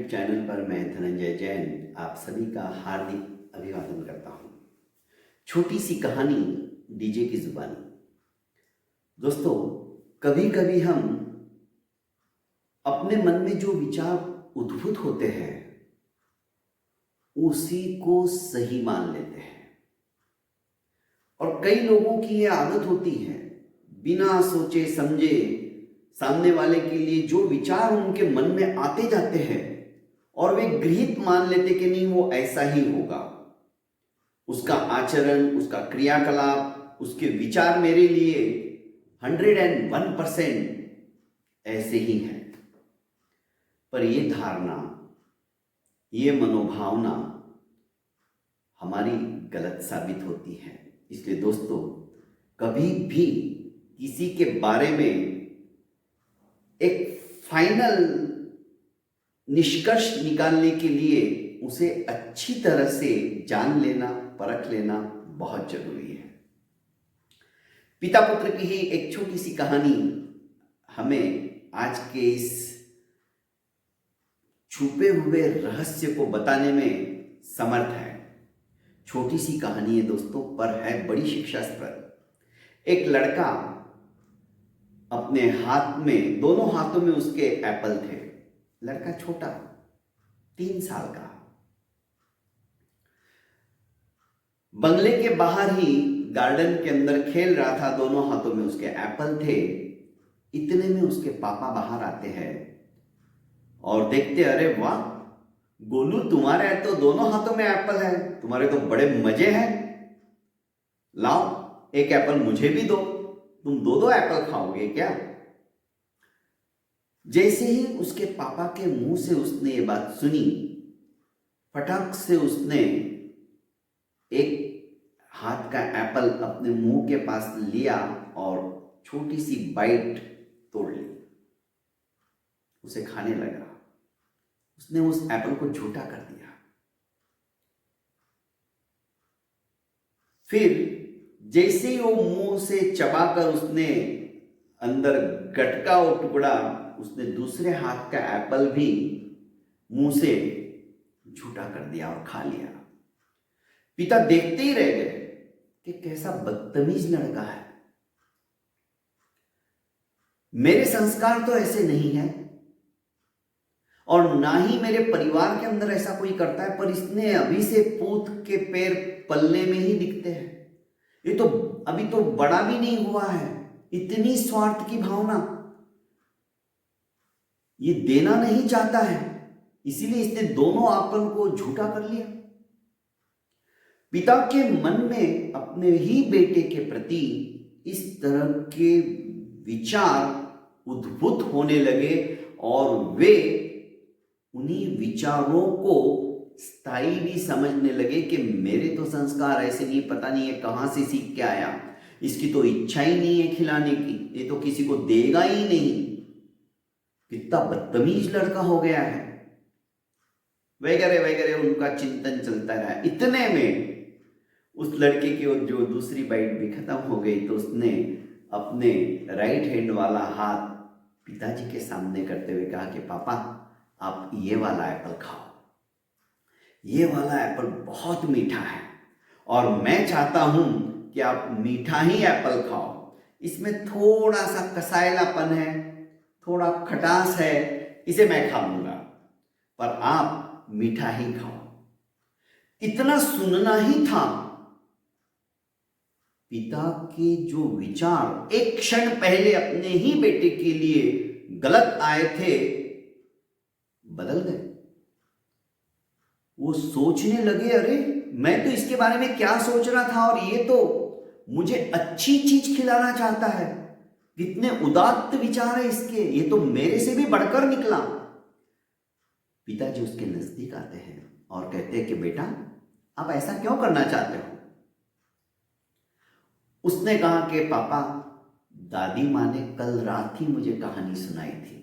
YouTube channel पर मैं धनंजय जैन आप सभी का हार्दिक अभिवादन करता हूँ। छोटी सी कहानी डीजे की जुबानी। दोस्तों, कभी कभी हम अपने मन में जो विचार उद्भूत होते हैं उसी को सही मान लेते हैं, और कई लोगों की ये आदत होती है बिना सोचे समझे सामने वाले के लिए जो विचार उनके मन में आते जाते हैं और वे गृहीत मान लेते कि नहीं वो ऐसा ही होगा। उसका आचरण, उसका क्रियाकलाप, उसके विचार मेरे लिए 101% ऐसे ही हैं। पर ये धारणा, ये मनोभावना हमारी गलत साबित होती है। इसलिए दोस्तों, कभी भी किसी के बारे में एक फाइनल निष्कर्ष निकालने के लिए उसे अच्छी तरह से जान लेना, परख लेना बहुत जरूरी है। पिता पुत्र की ही एक छोटी सी कहानी हमें आज के इस छुपे हुए रहस्य को बताने में समर्थ है। छोटी सी कहानी है दोस्तों, पर है बड़ी शिक्षास्पद। एक लड़का, अपने हाथ में, दोनों हाथों में उसके एप्पल थे। लड़का छोटा, 3 साल का। बंगले के बाहर ही गार्डन के अंदर खेल रहा था, दोनों हाथों में उसके एप्पल थे। इतने में उसके पापा बाहर आते हैं और देखते, अरे वाह गोलू, तुम्हारे तो दोनों हाथों में एप्पल है, तुम्हारे तो बड़े मजे हैं, लाओ एक एप्पल मुझे भी दो, तुम 2-2 एप्पल खाओगे क्या? जैसे ही उसके पापा के मुंह से उसने ये बात सुनी, फटाक से उसने एक हाथ का एप्पल अपने मुंह के पास लिया और छोटी सी बाइट तोड़ ली, उसे खाने लगा। उसने उस एप्पल को झूठा कर दिया। फिर जैसे ही वो मुंह से चबाकर उसने अंदर गटका वो टुकड़ा, उसने दूसरे हाथ का एप्पल भी मुंह से झूठा कर दिया और खा लिया। पिता देखते ही रह गए कि कैसा बदतमीज लड़का है। मेरे संस्कार तो ऐसे नहीं है और ना ही मेरे परिवार के अंदर ऐसा कोई करता है, पर इसने अभी से पूत के पैर पलने में ही दिखते हैं। ये तो अभी तो बड़ा भी नहीं हुआ है, इतनी स्वार्थ की भावना, ये देना नहीं चाहता है, इसीलिए इसने दोनों एप्पल को झूठा कर लिया। पिता के मन में अपने ही बेटे के प्रति इस तरह के विचार उद्भूत होने लगे और वे उन्हीं विचारों को स्थायी भी समझने लगे कि मेरे तो संस्कार ऐसे नहीं, पता नहीं है कहां से सीख के आया, इसकी तो इच्छा ही नहीं है खिलाने की, ये तो किसी को देगा ही नहीं, कितना बदतमीज लड़का हो गया है, वगैरह वगैरह उनका चिंतन चलता रहा। इतने में उस लड़के की जो दूसरी बाइट भी खत्म हो गई, तो उसने अपने राइट हैंड वाला हाथ पिताजी के सामने करते हुए कहा कि पापा, आप ये वाला एप्पल खाओ, ये वाला एप्पल बहुत मीठा है और मैं चाहता हूं कि आप मीठा ही एप्पल खाओ, इसमें थोड़ा सा कसायलापन है, थोड़ा खटास है, इसे मैं खा लूंगा, पर आप मीठा ही खाओ। इतना सुनना ही था। पिता के जो विचार एक क्षण पहले अपने ही बेटे के लिए गलत आए थे, बदल गए। वो सोचने लगे, अरे मैं तो इसके बारे में क्या सोच रहा था और ये तो मुझे अच्छी चीज खिलाना चाहता है, कितने उदात्त विचार है इसके, ये तो मेरे से भी बढ़कर निकला। पिताजी उसके नजदीक आते हैं और कहते हैं कि बेटा, आप ऐसा क्यों करना चाहते हो? उसने कहा कि पापा, दादी माँ ने कल रात ही मुझे कहानी सुनाई थी,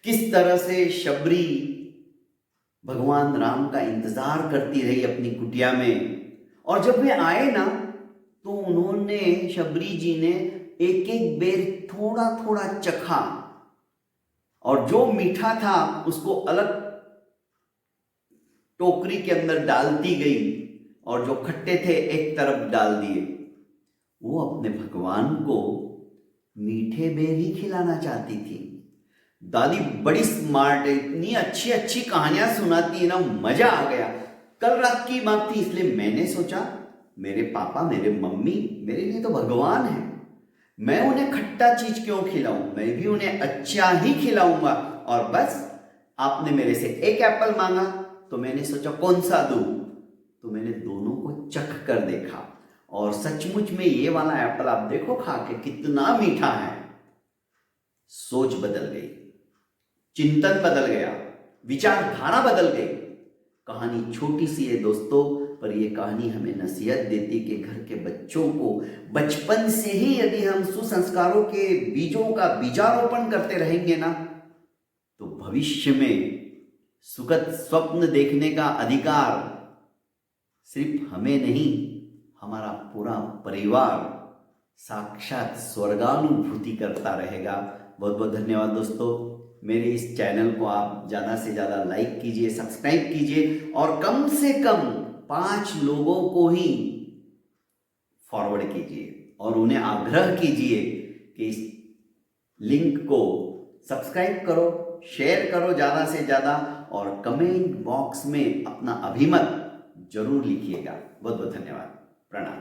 किस तरह से शबरी भगवान राम का इंतजार करती रही अपनी कुटिया में, और जब वे आए ना तो उन्होंने, शबरी जी ने एक एक बेर थोड़ा थोड़ा चखा और जो मीठा था उसको अलग टोकरी के अंदर डालती गई और जो खट्टे थे एक तरफ डाल दिए। वो अपने भगवान को मीठे बेर ही खिलाना चाहती थी। दादी बड़ी स्मार्ट है, इतनी अच्छी अच्छी कहानियां सुनाती है ना, मजा आ गया। कल रात की बात थी, इसलिए मैंने सोचा मेरे पापा मेरे मम्मी मेरे लिए तो भगवान है, मैं उन्हें खट्टा चीज क्यों खिलाऊं, मैं भी उन्हें अच्छा ही खिलाऊंगा। और बस आपने मेरे से एक एप्पल मांगा तो मैंने सोचा कौन सा दूं, तो मैंने दोनों को चख कर देखा और सचमुच में ये वाला एप्पल आप देखो खा के कितना मीठा है। सोच बदल गई, चिंतन बदल गया, विचारधारा बदल गई। कहानी छोटी सी है दोस्तों, पर यह कहानी हमें नसीहत देती कि घर के बच्चों को बचपन से ही यदि हम सुसंस्कारों के बीजों का बीजारोपण करते रहेंगे ना, तो भविष्य में सुखद स्वप्न देखने का अधिकार सिर्फ हमें नहीं, हमारा पूरा परिवार साक्षात स्वर्गानुभूति करता रहेगा। बहुत बहुत धन्यवाद दोस्तों। मेरे इस चैनल को आप ज़्यादा से ज़्यादा लाइक कीजिए, सब्सक्राइब कीजिए और कम से कम 5 लोगों को ही फॉरवर्ड कीजिए और उन्हें आग्रह कीजिए कि इस लिंक को सब्सक्राइब करो, शेयर करो ज़्यादा से ज़्यादा और कमेंट बॉक्स में अपना अभिमत जरूर लिखिएगा। बहुत बहुत धन्यवाद। प्रणाम।